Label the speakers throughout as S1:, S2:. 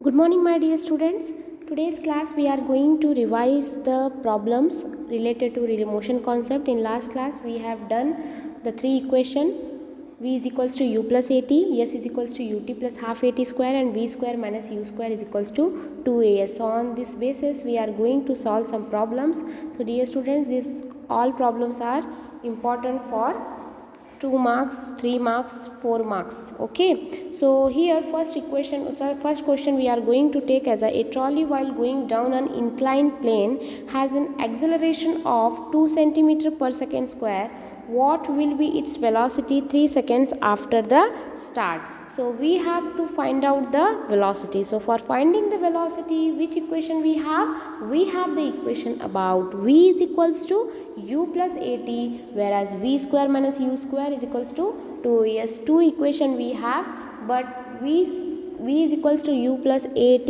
S1: Good morning, my dear students. Today's class we are going to revise the problems related to motion concept. In last class we have done the three equation: v is equals to u plus at, s is equals to ut plus half at square, and v square minus u square is equals to 2as. So on this basis we are going to solve some problems. So dear students, these all problems are important for 2 marks, 3 marks, 4 marks. Okay, so here first question we are going to take as a trolley while going down an inclined plane has an acceleration of 2 centimeter per second square. What will be its velocity 3 seconds after the start? So we have to find out the velocity. So for finding the velocity, which equation we have? We have the equation about v is equals to u plus at, whereas v square minus u square is equals to 2s. Two equation we have, but v is equals to u plus at.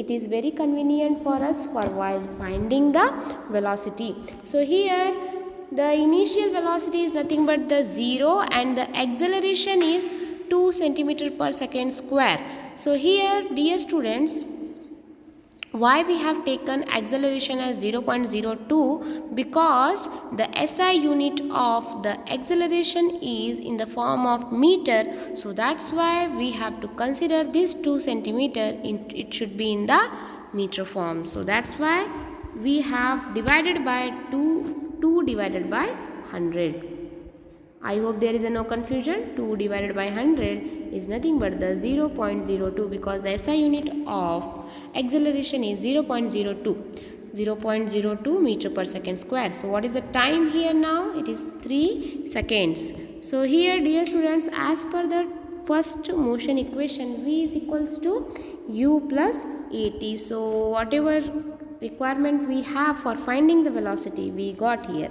S1: It is very convenient for us for while finding the velocity. So here the initial velocity is nothing but the 0 and the acceleration is 2 centimeter per second square. So here dear students, why we have taken acceleration as 0.02? Because the SI unit of the acceleration is in the form of meter. So that's why we have to consider this 2 centimeter. It should be in the meter form. So that's why we have divided by 2 divided by 100. I hope there is no confusion. 2 divided by 100 is nothing but the 0.02, because the SI unit of acceleration is 0.02 meter per second square. So what is the time here now? It is 3 seconds. So here dear students, as per the first motion equation, v is equals to u plus at. So whatever requirement we have for finding the velocity we got here.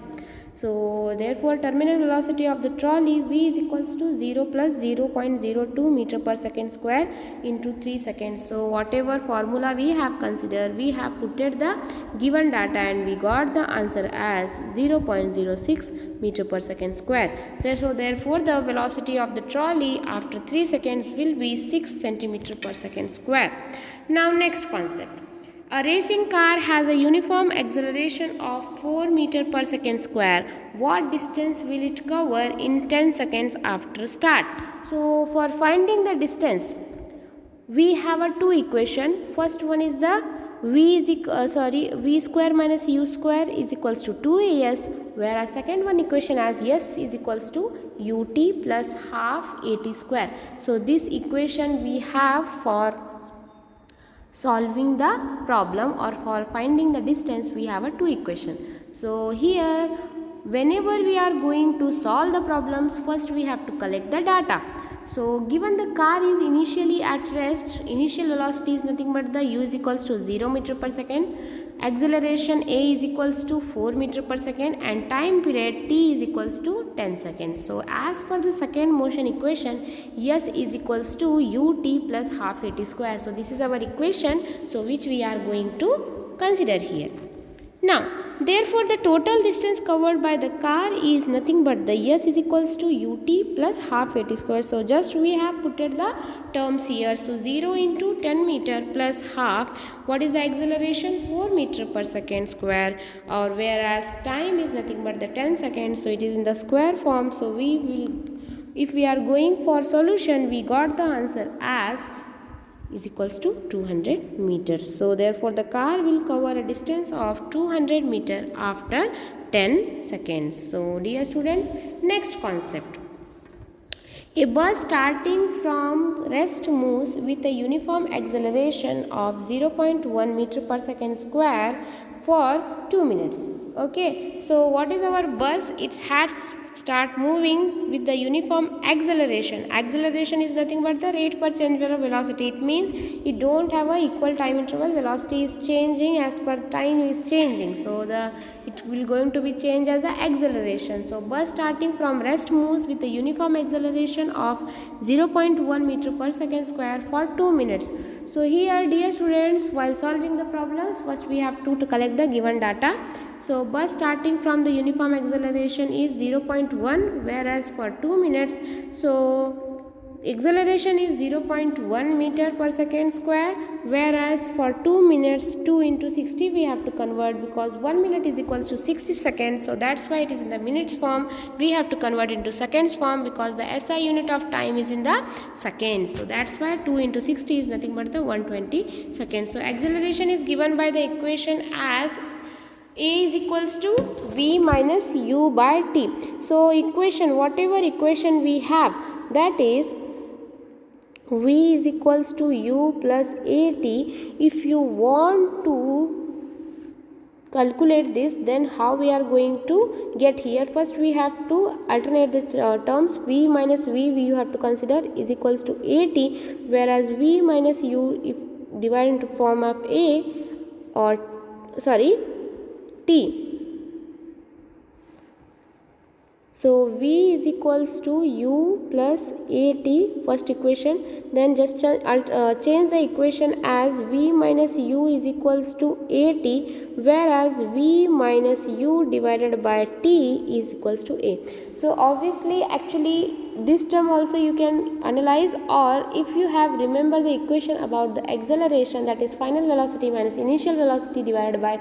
S1: So therefore terminal velocity of the trolley v is equals to 0 plus 0.02 meter per second square into 3 seconds. So whatever formula we have considered, we have put the given data and we got the answer as 0.06 meter per second square. So therefore the velocity of the trolley after 3 seconds will be 6 centimeter per second square. Now next concept. A racing car has a uniform acceleration of 4 meter per second square. What distance will it cover in 10 seconds after start? So for finding the distance, we have a two equation. First one is the v square minus u square is equals to 2as, whereas second one equation as s is equals to ut plus half at square. So this equation we have for solving the problem, or for finding the distance we have a two equation. So here whenever we are going to solve the problems, first we have to collect the data. So given the car is initially at rest, initial velocity is nothing but the u is equals to 0 meter per second, acceleration a is equals to 4 meter per second, and time period t is equals to 10 seconds. So as per the second motion equation, s is equals to ut plus half at square. So this is our equation, so which we are going to consider here. Now therefore the total distance covered by the car is nothing but the s is equals to ut plus half at square. So just we have put the terms here. So 0 into 10 meter plus half. What is the acceleration? 4 meter per second square, or whereas time is nothing but the 10 seconds. So it is in the square form. So we will, if we are going for solution, we got the answer as is equals to 200 meters. So therefore the car will cover a distance of 200 meter after 10 seconds. So dear students, next concept. A bus starting from rest moves with a uniform acceleration of 0.1 meter per second square for 2 minutes. Okay, so what is our bus? It has start moving with the uniform acceleration. Acceleration is nothing but the rate per change of velocity. It means it don't have a equal time interval. Velocity is changing as per time is changing. So it will going to be changed as a acceleration. So bus starting from rest moves with a uniform acceleration of 0.1 meter per second square for 2 minutes. So here dear students, while solving the problems, first we have to collect the given data. So bus starting from the uniform acceleration is 0.1, whereas for 2 minutes, so acceleration is 0.1 meter per second square, whereas for 2 minutes 2 into 60 we have to convert, because 1 minute is equals to 60 seconds, so that's why it is in the minutes form. We have to convert into seconds form because the SI unit of time is in the seconds, so that's why 2 into 60 is nothing but the 120 seconds. So acceleration is given by the equation as a is equals to v minus u by t. So equation, whatever equation we have, that is v is equals to u plus at. If you want to calculate this, then how we are going to get here? First we have to alternate the terms. V minus v you have to consider is equals to at, whereas v minus u if divided into form of a or t. So v is equals to u plus at, first equation. Then just change the equation as v minus u is equals to at, whereas v minus u divided by t is equals to a. So obviously actually this term also you can analyze, or if you have remember the equation about the acceleration, that is final velocity minus initial velocity divided by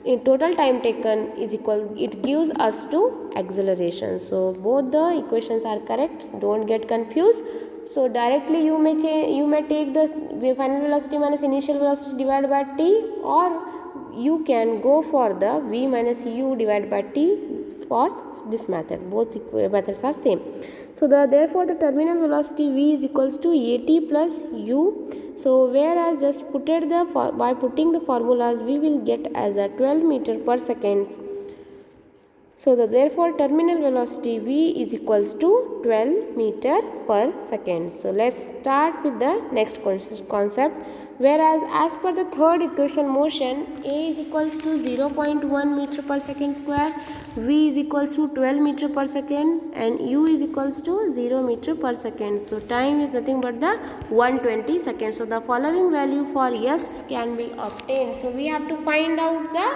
S1: in total time taken is equal, it gives us to acceleration. So both the equations are correct, don't get confused. So directly you may take the final velocity minus initial velocity divided by t, or you can go for the v minus u divided by t for this method. Both methods are same. So therefore the terminal velocity v is equals to at plus u. So whereas just by putting the formulas we will get as a 12 meter per second. So therefore terminal velocity v is equals to 12 meter per second. So let's start with the next concept. Whereas as per the third equation motion, a is equals to 0.1 meter per second square, v is equals to 12 meter per second, and u is equals to 0 meter per second. So time is nothing but the 120 seconds. So the following value for s can be obtained. So we have to find out the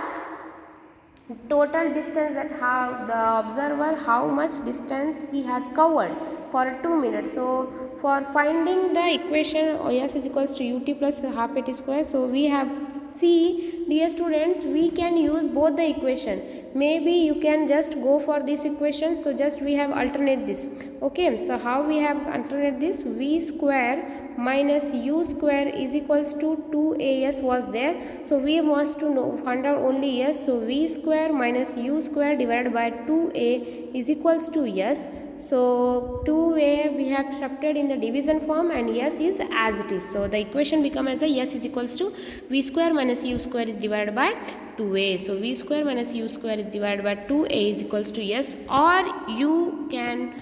S1: total distance, that how the observer how much distance he has covered for 2 minutes. So for finding the equation s is equals to ut plus half at square, so we have, see dear students, we can use both the equation. Maybe you can just go for this equation, so just we have alternate this. Okay, so how we have alternate this? V square minus u square is equals to 2as was there, so we must to know find out only s. So v square minus u square divided by 2a is equals to s. So 2a we have substituted in the division form and s is as it is. So the equation become as a s is equals to v square minus u square is divided by 2a. So v square minus u square is divided by 2a is equals to s, or you can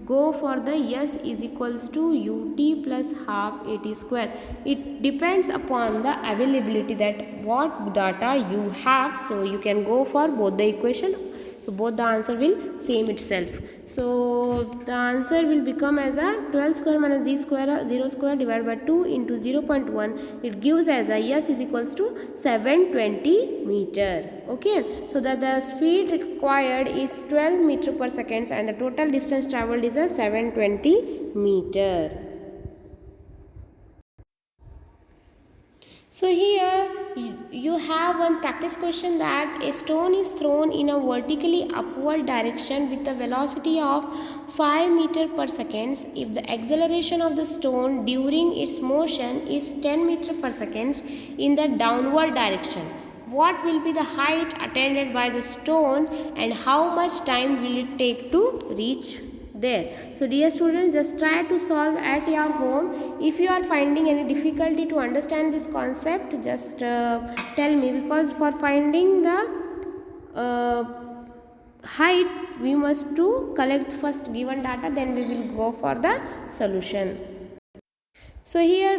S1: go for the s is equals to ut plus half at square. It depends upon the availability, that what data you have. So you can go for both the equation. So both the answer will same itself. So the answer will become as a 12 square minus z square 0 square divided by 2 into 0.1. It gives as a s is equals to 720 meter. Okay, so the speed required is 12 meter per second and the total distance traveled is a 720 meter. So here you have one practice question, that a stone is thrown in a vertically upward direction with a velocity of 5 meter per second. If the acceleration of the stone during its motion is 10 meter per second in the downward direction, what will be the height attained by the stone and how much time will it take to reach there? So dear students, just try to solve at your home. If you are finding any difficulty to understand this concept, just tell me, because for finding the height we must to collect first given data, then we will go for the solution. So here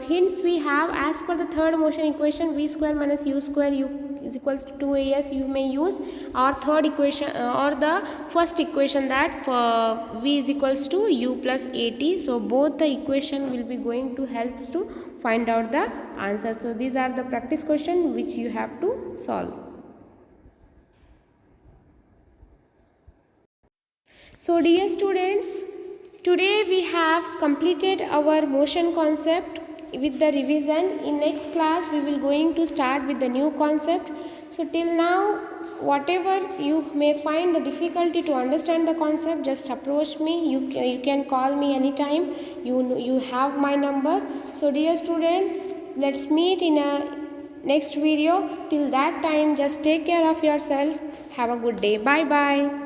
S1: hints we have, as per the third motion equation, v square minus u square is equals to 2as you may use, or third equation or the first equation, that for v is equals to u plus at. So both the equation will be going to help us to find out the answer. So these are the practice question which you have to solve. So dear students, Today we have completed our motion concept with the revision. In next class we will going to start with the new concept. So till now, whatever you may find the difficulty to understand the concept, just approach me. You can call me anytime. You have my number. So dear students, let's meet in a next video. Till that time, just take care of yourself. Have a good day. Bye bye.